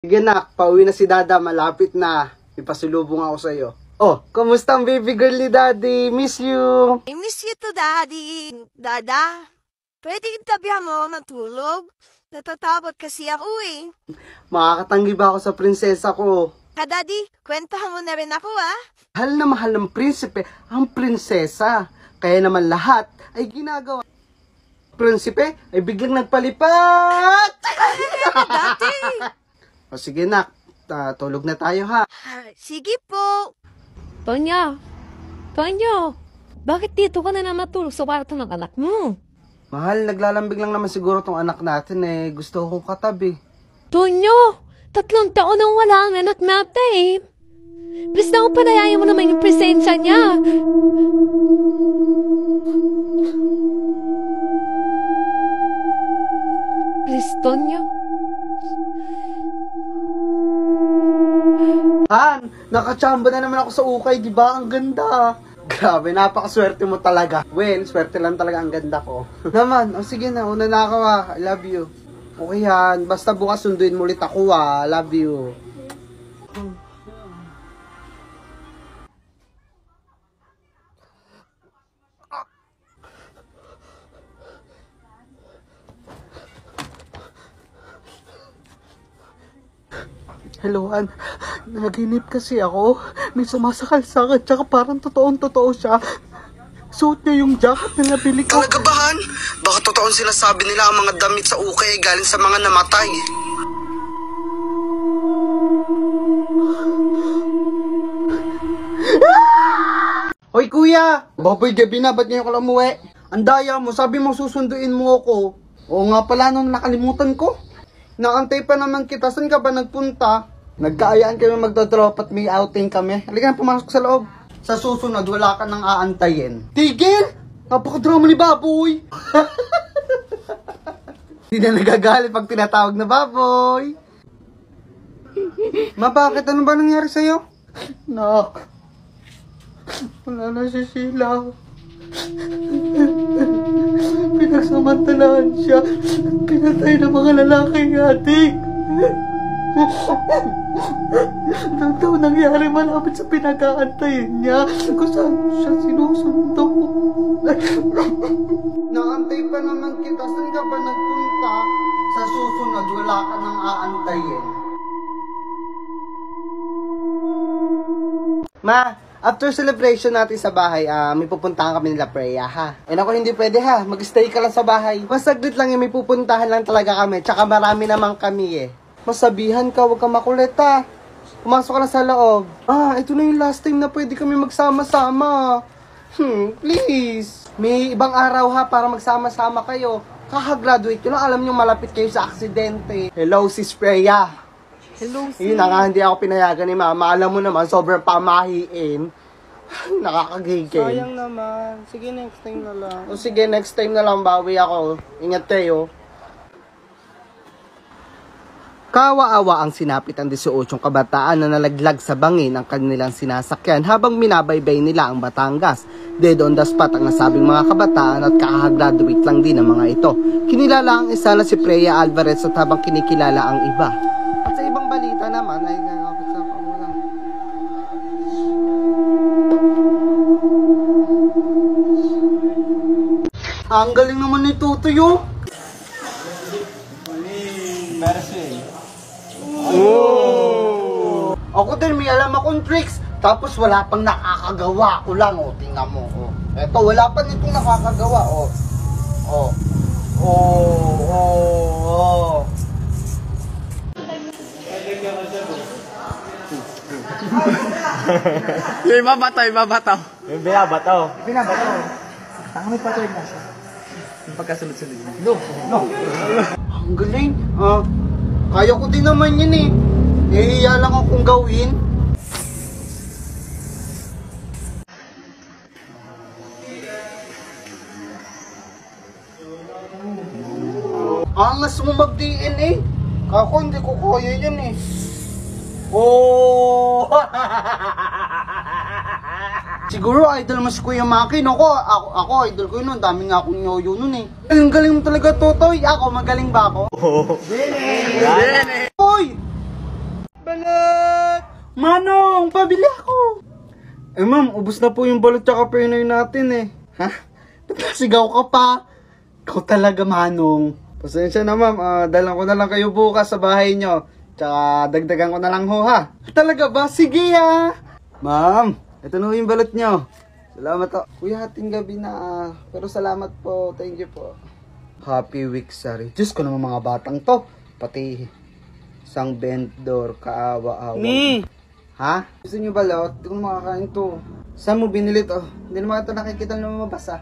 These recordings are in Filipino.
Sige nak, pauwi na si Dada, malapit na. Ipasulubong ako sa'yo. Oh, kumusta ang baby girl ni Daddy? Miss you! I miss you to, Daddy. Dada, pwede tabihan mo ng tulog? Natatakot kasi ako eh. Makakatanggi ba ako sa prinsesa ko? Daddy, kwentahan mo na rin ako Mahal na mahal ng prinsipe ang prinsesa. Kaya naman lahat ay ginagawa. Prinsipe ay biglang nagpalipat! Daddy! O sige nak, tulog na tayo ha. Sige po. Tonya! Tonya! Bakit dito ka na naman matulog sa kwarto ng anak mo? Mahal, naglalambing lang naman siguro tong anak natin eh. Gusto kong katabi. Tonyo! 3 taon nang wala ang anak natin. Please na ako palayayin mo naman yung presensya niya. Please, Tonyo. Han, nakachamba na naman ako sa ukay, di ba? Ang ganda. Grabe, napakaswerte mo talaga. Well, swerte lang talaga ang ganda ko. Naman, sige na, una na ako I love you. Okay Han, basta bukas sunduin mo ulit ako love you. Hello, Han. Naginip kasi ako. May sumasakal sa akin, tsaka parang totoong-totoo siya. Suot niya yung jacket na nabili ko. Talaga ba, Han? Baka totoong sinasabi nila ang mga damit sa ukay galing sa mga namatay. Hoy kuya! Baboy gabi na, ba't ngayon ka lang umuwi? Ang daya mo, sabi mo susunduin mo ako. Oo nga pala nung nakalimutan ko. Nakantay pa naman kita, saan ka ba nagpunta? Nagkaayaan kami magdodrop at may outing kami. Halika na, pumasok sa loob. Sa susunod, wala ka nang aantayin. Tigil! Napakadrama ni Baboy! Hindi na nagagalit pag tinatawag na Baboy. Ma, bakit? Ano ba nangyari sa'yo? Nak, wala na si Sheila. Pinagsamantalaan siya. Pinatay ng mga lalaking ating. Nang daw nangyari malapit sa pinag-aantayin niya kung saan siya sinusundo. Naantay pa naman kita. Saan ka ba nagpunta? Sa susunod, wala ka nang aantayin. Ma, after celebration natin sa bahay, may pupuntahan kami nila Freya, ha? Eh naku, hindi pwede ha. Mag-stay ka lang sa bahay. Masaglit lang may pupuntahan lang talaga kami. Tsaka marami naman kami Masabihan ka, huwag ka makulit ha. Pumasok ka na sa loob. Ito na yung last time na pwede kami magsama-sama. Please. May ibang araw ha para magsama-sama kayo. Kakagraduate yun. Alam nyo malapit kayo sa aksidente. Hello, sis Freya. Hello, sis. Yun na nga, hindi ako pinayagan ni Mama. Alam mo naman, sobrang pamahiin. Nakakagigil. Sayang naman. Sige, next time na lang. O sige, next time na lang. Bawi ako. Ingat kayo. Kawa-awa ang sinapit ang 18 kabataan na nalaglag sa bangin ang kanilang sinasakyan habang minabaybay nila ang Batangas. Dead on the spot ang nasabing mga kabataan at kakagraduate lang din ang mga ito. Kinilala ang isa na si Freya Alvarez at habang kinikilala ang iba. At sa ibang balita naman ay kakapit sa pamulang. Ang galing naman ni Tutoy Oh! Ako din may alam akong tricks. Tapos wala pang nakakagawa ko lang. Tingnan mo. Eto, wala pa nitong nakakagawa. Yung ibabataw. Yung binabataw. Tanga may patuloy na siya. Yung pagkasunod-sunod. No. Ang galing. Kaya ko din naman yun Nahihiya lang akong gawin. Angas mo mag-DNA. Kako, hindi ko kaya yun Siguro idol mo si Kuya Maki, no? Ako idol ko yun, dami nga akong yoyo nun Ang galing mo talaga, Totoy. Ako, magaling ba ako? Oo. Bene! Hoy! Manong, pabili ako! Eh ma'am, ubos na po yung balot tsaka penoy natin eh. Ha? Sigaw ka pa. Ikaw talaga, Manong. Pasensya na ma'am, dalang ko na lang kayo bukas sa bahay nyo. Tsaka dagdagan ko na lang ho ha. Talaga ba? Sige ha! Ma'am, ito na ho yung balot nyo. Salamat po. Kuya, hating gabi na pero salamat po. Thank you po. Happy week, sorry. Diyos ko naman mga batang to. Pati isang vendor, kaawa-awa. Ni! Ha? Gusto nyo balot? Hindi ko makakain to. Saan mo binili to? Hindi naman ito nakikita na lumabas ah.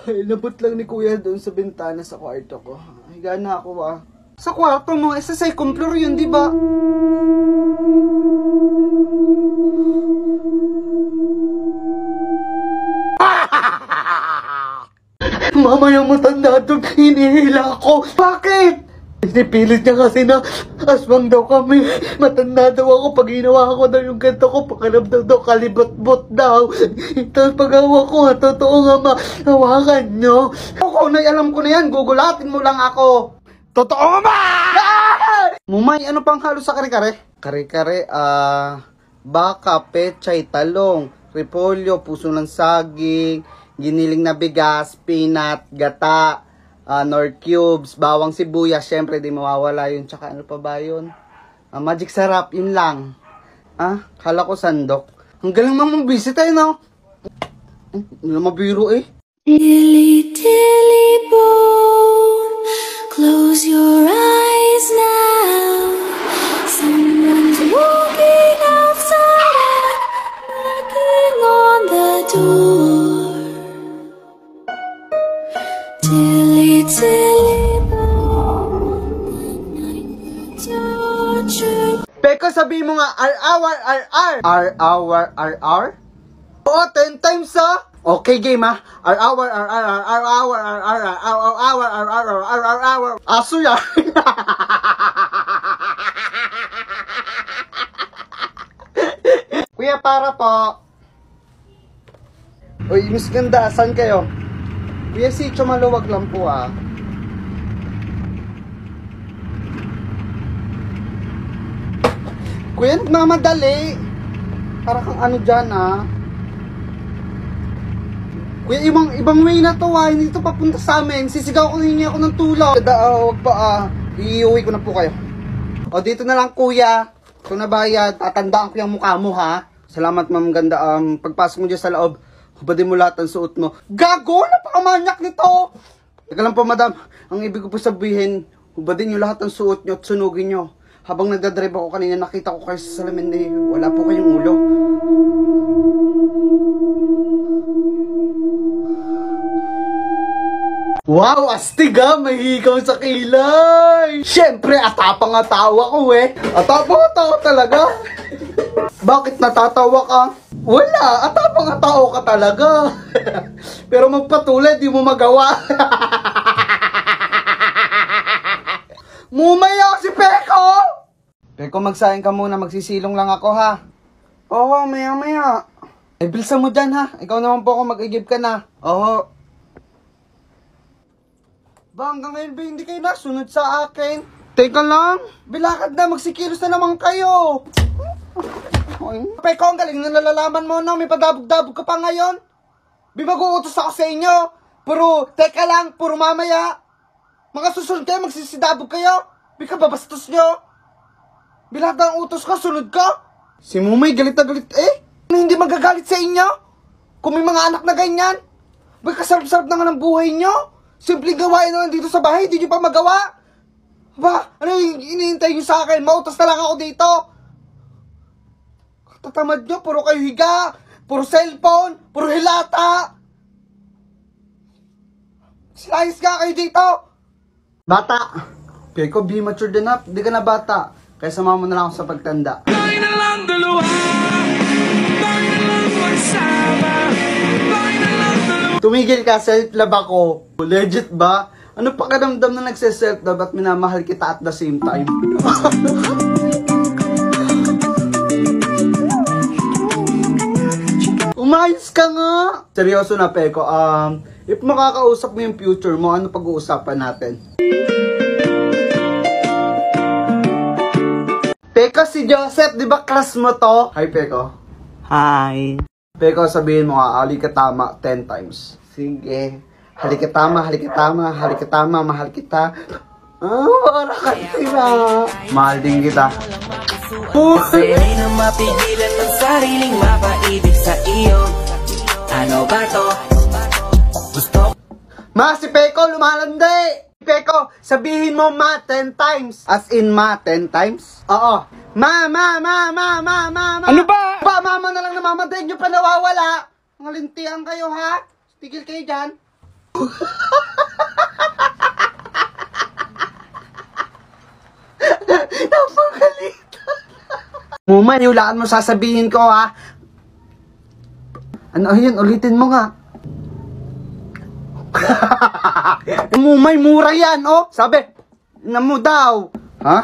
Ay, labot lang ni kuya doon sa bintana sa kwarto ko. Higa na ako ah. Sa kwarto mo, sa second floor yun, di ba? Mama, yung matanda doon, hinihila ako. Bakit? Pinipilit niya kasi na aswang daw kami. Matanda daw ako. Pag ginawa ko daw yung ganito ko, pakiramdam daw kalibot-bot daw. Tapos pag hawa ko, totoo nga ma, hawakan nyo. Ako na, alam ko na yan. Gugulatin mo lang ako. Totoo nga ma! Mumay, ano pang halo sa kare-kare? Kare-kare, baka, pechay, talong, repolyo, puso ng saging, giniling na bigas, peanut, gata, nor cubes, bawang sibuyas, syempre di mawawala yun, tsaka ano pa ba yun? Magic sarap, yun lang. Kala ko sandok. Ang galing mong visit tayo, no? Hindi na mabiro eh. Dilly dilly bone, close your eyes now. Someone's walking outside, knocking on the door. Dilly dilly bone, torture. Peko, sabi mo nga, R-hour. R-hour? Oo, 10 times ha? Okay, game ha? R-hour. Aso yan. Kuya, para po. Uy, Miss Ganda, saan kayo? Kuya, sitio maluwag lang po ah. Kuya, nagmamadali. Para kang ano dyan ah. Kuya, ibang way na to ah. Hindi to papunta sa amin. Sisigaw ko ninyo ako ng tulong. Huwag pa iuwi ko na po kayo. O, dito na lang kuya. Kung nabayad, tatandaan ko yung mukha mo ha. Salamat ma'am Ganda. Pagpasok mo dyan sa loob, hubadin mo lahat ng suot mo. Gago! Napakamanyak nito! Teka lang po madam. Ang ibig ko po sabihin, hubadin nyo lahat ng suot nyo at sunugin nyo. Habang nagdadrive ako kanina, nakita ko kayo sa salamin eh. Wala po kayong ulo. Wow, astig ha! May hikaw sa kilay! Siyempre, atapang atawa ko eh. Atapang atawa talaga. Bakit natatawa ka? Wala, atapang atawa ka talaga. Pero magpatuloy, di mo magawa. Mumaya si Peko! Peko, magsahin ka muna. Magsisilong lang ako ha. Oo, maya-maya. Eh, bilsan mo dyan ha. Ikaw naman po ako, mag-igib ka na. Oo. Ba, hanggang ngayon ba hindi kayo nasunod sa akin? Teka lang, bilakad na, magsikilos na naman kayo. Peko, ang galing na nalalaman mo na, may padabog-dabog ka pa ngayon. Mag-uutos ako sa inyo. Teka lang, puro mamaya. Mga susunod kayo, magsisidabog kayo. Bika babastos nyo. Bilakad ang utos ka, sunod ka. Si Mumay, galit na galit eh. Hindi magagalit sa inyo? Kung may mga anak na ganyan. Bika sarap-sarap na nga ng buhay nyo. Simpleng gawain na lang dito sa bahay, hindi nyo pa magawa. Ba, ano yung iniintay nyo sa akin? Mautas na lang ako dito. Tatamad nyo, puro kayo higa, puro cellphone, puro hilata. Silayas ka kayo dito. Bata, Peko, be matured enough, di ka na bata. Kaya sama mo na lang ako sa pagtanda. Bakit na lang dalawa? Bakit na lang magsama? Bakit na lang dalawa? Tumigil ka, self-love ako. Legit ba? Ano pakiramdam na nagse-self-love at minamahal kita at the same time? Umayos ka nga! Seryoso na, Peko. If makakausap mo yung future mo, ano pag-uusapan natin? Peko, si Joseph, di ba class mo to? Hi, Peko. Hi. Peko, sabihin mo nga, halika tama 10 times. Sige. Halika tama, halika tama, halika tama, mahal kita. Para ka sila. Mahal din kita. Kasi di na mapigilan ng sariling mapaibig sa iyo. Ano ba to? Gusto Ma, si Peko, lumalandi! Peko, sabihin mo ma 10 times. As in ma 10 times? Oo. Ma. Ano ba? Ba, mama na lang namamatay nyo pa nawawala. Mga lintian kayo ha? Tigil kayo dyan. Napagalitan. Mumay, hulaan mo sasabihin ko ha. Ano yun? Ulitin mo nga. Mumay, mura yan, oh. Sabi, na mo daw. Ha?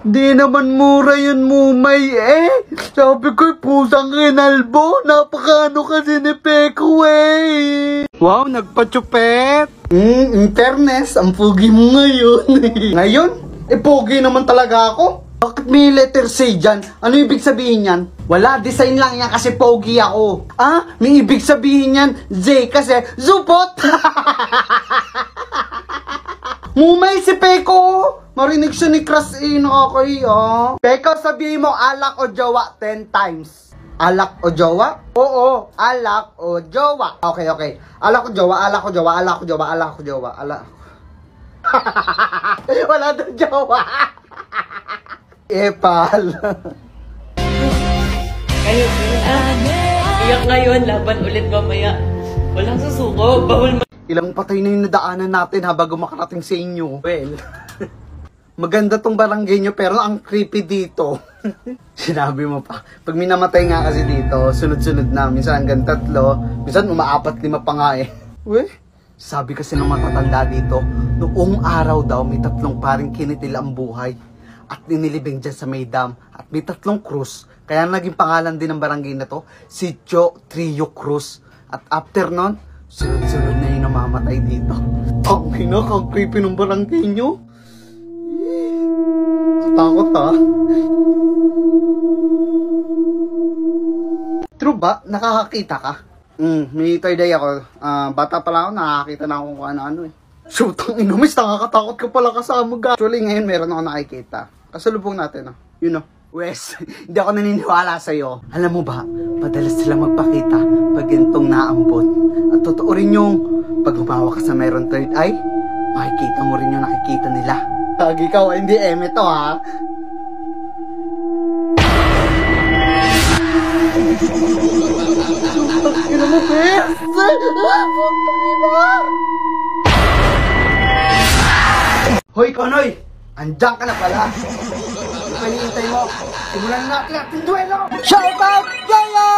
Di naman mura yun, Mumay, eh. Sabi ko, pusang kinalbo. Napakano kasi ni Peko, eh. Wow, nagpa-chupet. In fairness, ang pogi mo ngayon. Ngayon? Eh, pogi naman talaga ako. Bakit may letter C dyan? Ano ibig sabihin yan? Wala, design lang yan kasi pogi ako. Ah, may ibig sabihin yan Z kasi zupot. Mumay si Peko. Marinig siya ni Crush E, nakakaya. Peko, sabihin mo alak o jowa 10 times. Alak o jowa? Oo, alak o jowa. Okay. Alak o jowa, alak o jowa, alak o jowa, alak o jowa, alak. Wala daw jowa. Epal. kayo iyak ngayon, laban ulit mamaya. Walang susuko, bawal Ilang patay na yung nadaanan natin ha bago makarating sa inyo. Well, maganda tong barangay nyo pero ang creepy dito. Sinabi mo pa. Pag minamatay nga kasi dito, sunod-sunod na. Minsan hanggang 3, minsan umaapat 5 pa nga eh. Weh? Sabi kasi ng matatanda dito, noong araw daw may 3 paring kinitil ang buhay. At ninilibing dyan sa may dam. At may 3 krus. Kaya naging pangalan din ng barangay na to, Sitio Trio Cruz. At after nun, sunod-sunod na yung namamatay dito. Ang hina, kang creepy ng barangay nyo. Takot ha. True ba? Nakakakita ka? May third eye ako. Bata pala ako, nakakita na ako kung ano-ano eh. Shoot, ang inumis, nakakatakot ka pala kasama ga. Actually, ngayon meron ako nakikita. Kasalubong natin, you know. Wes, hindi ako naniniwala sa'yo. Alam mo ba, madalas sila magpakita pag gantong naambot. At totoo rin yung pag humawa ka sa meron third eye, makikita mo rin yung nakikita nila. Tag ikaw, hindi eme to ha. Ina mo, Bes! Hoy, Konoy! Andiyan ka na pala! Panihintay mo! Simulan na natin ating duelo! Shout out, Yayo!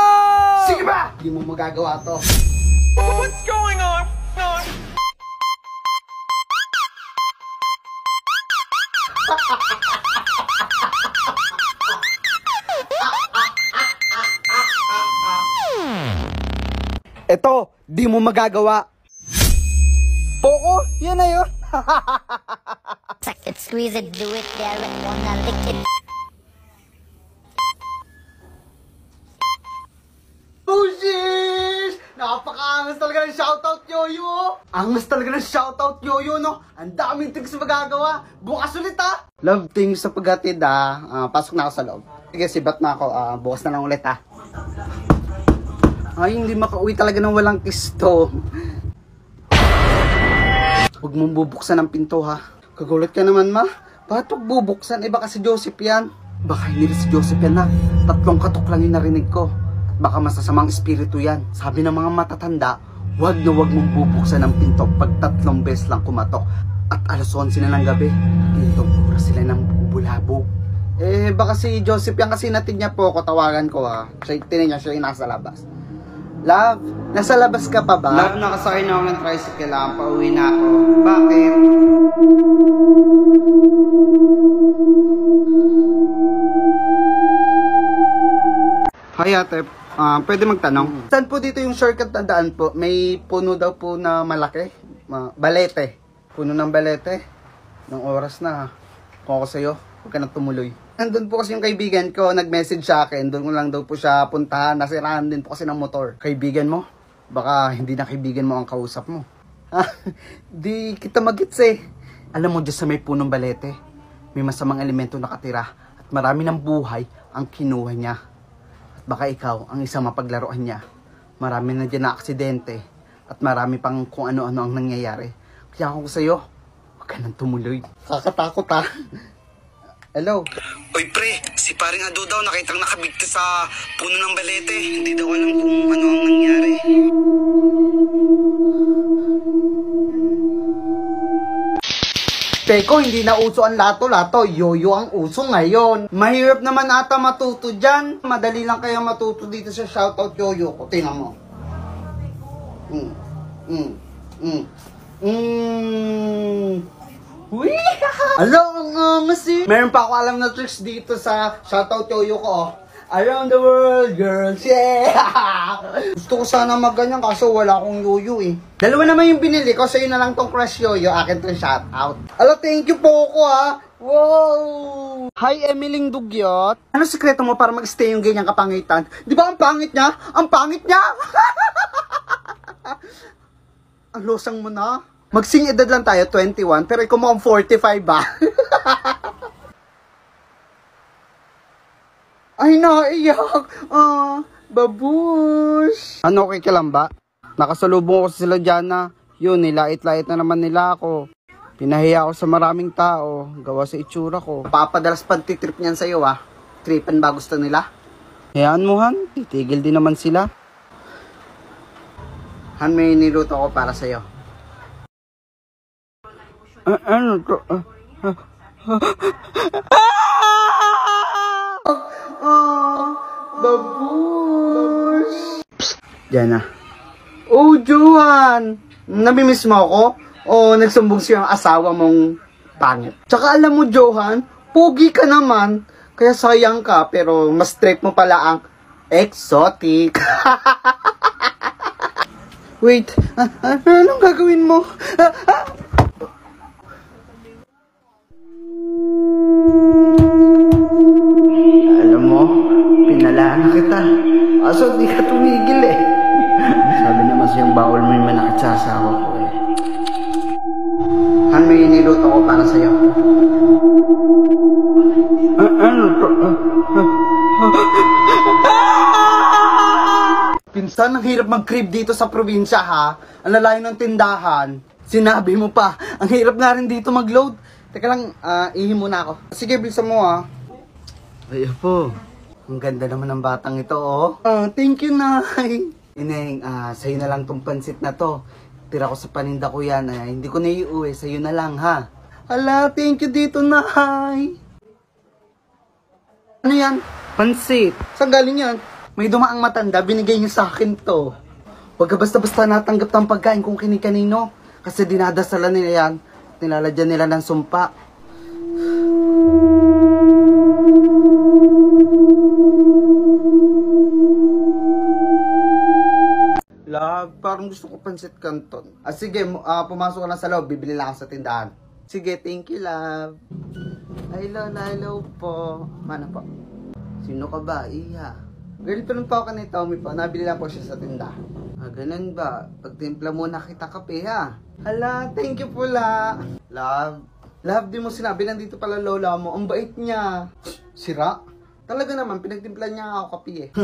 Sige ba? Hindi mo magagawa to. What's going on? Eto, di mo magagawa. Poko, yan na yun. Suck it, squeeze it, do it, dare it, wanna lick it. Bushish! Napaka-angas talaga ng shoutout, Yoyo! Angas talaga ng shoutout, Yoyo, no? Ang daming things magagawa. Bukas ulit, ha? Love things sa paghatid, ha? Pasok na ako sa loob. Sige, sibat na ako. Bukas na lang ulit, ha? Ay, hindi makauwi talaga ng walang kiss to. Huwag mong bubuksan ang pinto, ha? Kagulat ka naman, ma. Bakit huwag bubuksan? Eh, baka si Joseph yan. Baka hindi si Joseph yan, ha? 3 katok lang yung narinig ko. At baka masasamang espiritu yan. Sabi ng mga matatanda, huwag na huwag mong bubuksan ang pinto pag 3 beses lang kumatok. At alas 11 na ng gabi, dito pura sila ng bubulabog. Eh, baka si Joseph yan kasi natin niya po ako, tawagan ko, ha? Siya, tinan niya, siya yung nasa labas. Love, nasa labas ka pa ba? Love, nakasakay na ako ng tricycle lang. Pauwi na ako. Bakit? Hi ate, pwede magtanong? Saan po dito yung shortcut na daan po? May puno daw po na malaki? Balete. Puno ng balete? Nung oras na, kung ako sa'yo, huwag ka na tumuloy. Nandun po kasi yung kaibigan ko, nag-message sa akin, doon ko lang daw po siya puntahan, nasiraan din po kasi ng motor. Kaibigan mo? Baka hindi na kaibigan mo ang kausap mo. Di kita magits eh. Alam mo, dyan sa may punong balete, may masamang elemento nakatira at marami ng buhay ang kinuha niya. At baka ikaw ang isang mapaglaruan niya. Marami na dyan na aksidente at marami pang kung ano-ano ang nangyayari. Kaya ako sa'yo, huwag ka nang tumuloy. Kakatakot ha. Hello? Oy pre, si paring Ado daw nakitang nakabigti sa puno ng balete. Hindi daw alam kung ano ang nangyari. Teko, hindi na uso ang lato-lato. Yoyo ang uso ngayon. Mahirap naman ata matuto dyan. Madali lang kaya matuto dito sa shoutout yoyo ko. Tingnan mo. Uy! Alo, ang angas eh. Meron pa ako alam na tricks dito sa shoutout yoyo ko. Oh. Around the world, girls, yeah! Gusto ko sana magganyan kaso wala akong yoyo eh. Dalawa naman yung binili ko, sa'yo na lang tong crush yoyo, akin tong shoutout. Alo, thank you po ko ha. Wow! Hi, Emiling Dugyot. Ano sikreto mo para mag-stay yung ganyang kapangitan? Di ba ang pangit niya? Ang pangit niya! Ang losang mo na. Magsing edad lang tayo, 21, pero ikaw mo ang 45 ba? Ay, naiyak. Babush. Ano, okay ka lang ba? Nakasalubong ko sila dyan na. Yun, nilait-lait na naman nila ako. Pinahiya ako sa maraming tao. Gawa sa itsura ko. Papadalas pagtitrip niyan sa'yo ah. Tripan ba gusto nila? Hayaan mo Han, titigil din naman sila. Han, may niluto ko para sa'yo. Ano to? Babush! Diyan na. Oh, Johan! Namimiss mo ako? O nagsumbong siya ang asawa mong pangit? Tsaka alam mo, Johan, pogi ka naman. Kaya sayang ka, pero mas straight mo pala ang exotic. Wait, anong gagawin mo? Alam mo, pinalaan na kita. Aso di ka tumigil eh. Sabi naman siyang bawal mo yung manakit sa asawa ko eh. Han, may niluto ko para sa'yo. Ano to? Pinsan, ang hirap mag-crib dito sa probinsya ha. Ang lalayo ng tindahan. Sinabi mo pa, ang hirap nga rin dito mag-load. Teka lang, ihi muna ako. Sige, bilisan mo ha. Ay po, ang ganda naman ng batang ito oh. Thank you, Nay. Ineng, sa'yo na lang tong pansit na to. Tira ko sa paninda ko yan. Hindi ko na iuwi, sa'yo na lang ha. Hala, thank you dito, Nay. Ano yan? Pansit. Saan galing yan? May dumaang matanda, binigay niyo sa akin to. Huwag ka basta-basta natanggap ng pagkain kung kini-kanino. Kasi dinadasalan nila yan. Nilalagyan nila ng sumpa. Love, parang gusto ko pansit canton. Sige, pumasok ka na sa loob. Bibili lang ako sa tindahan. Sige, thank you, love. Hello po. Mana po? Sino ka ba? Iya. Girlfriend pa ako kanito, Tommy po. Nabili lang po siya sa tindahan. Ganun ba? Pagtimpla muna kita kape, ha? Hala, thank you po, la. Love, di mo sinabi, nandito pala lola mo. Ang bait niya. Sira? Talaga naman, pinagtimpla niya ako kape, eh.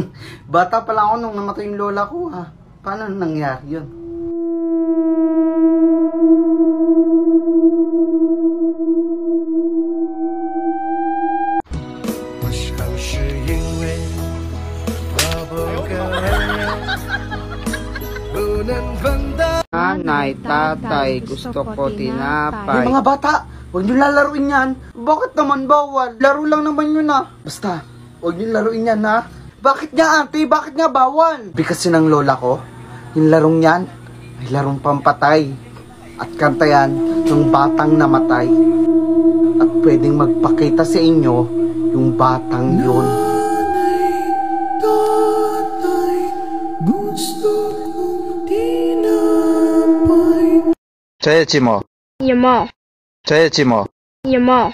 Bata pala ako nung namatay yung lola ko, ha? Paano nangyari yun? Nanay, tatay, gusto ko tinapay. Ay, mga bata, huwag niyo lalaruin yan. Bakit naman bawal? Laro lang naman yun ah. Basta, huwag niyo laruin yan ha. Bakit nga ate? Bakit nga bawal? Kasi ng lola ko, yung larong yan, ay larong pampatay. At kanta yan, yung batang namatay. At pwedeng magpakita sa inyo, yung batang yun.这寂寞，夜猫，这寂寞。1毛，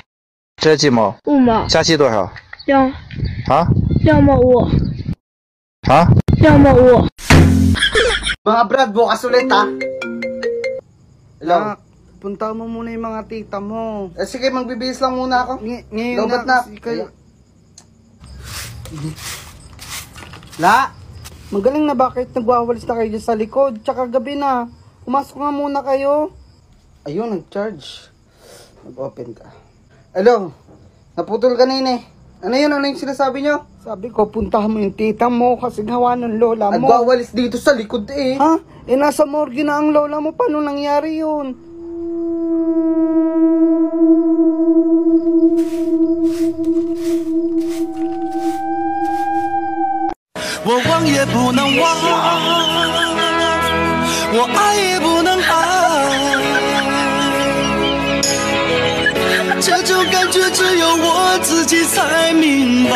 这几毛？ 5毛，加起多少？ 2啊？ 2毛5，啊？ 2毛5。 Mga brad, bukas ulit ha. Hello? Punta mo muna yung mga tita mo. Sige, magbibihis lang muna ako. Ngayon Lobat na. La, magaling na bakit nagwawalis na kayo dyan sa likod? Tsaka gabi na. Pumasok nga muna kayo. Ayun, nag-charge. Nag-open ka. Hello? Naputol kanina eh. Ano yun? Ano yung sinasabi nyo? Sabi ko, puntahan mo yung tita mo kasi gawa ng lola mo. Nagwawalis dito sa likod eh. Ha? Eh, nasa morgue na ang lola mo. Paano nangyari yun?我忘也不能忘，我爱也不能爱，这种感觉只有我自己才明白。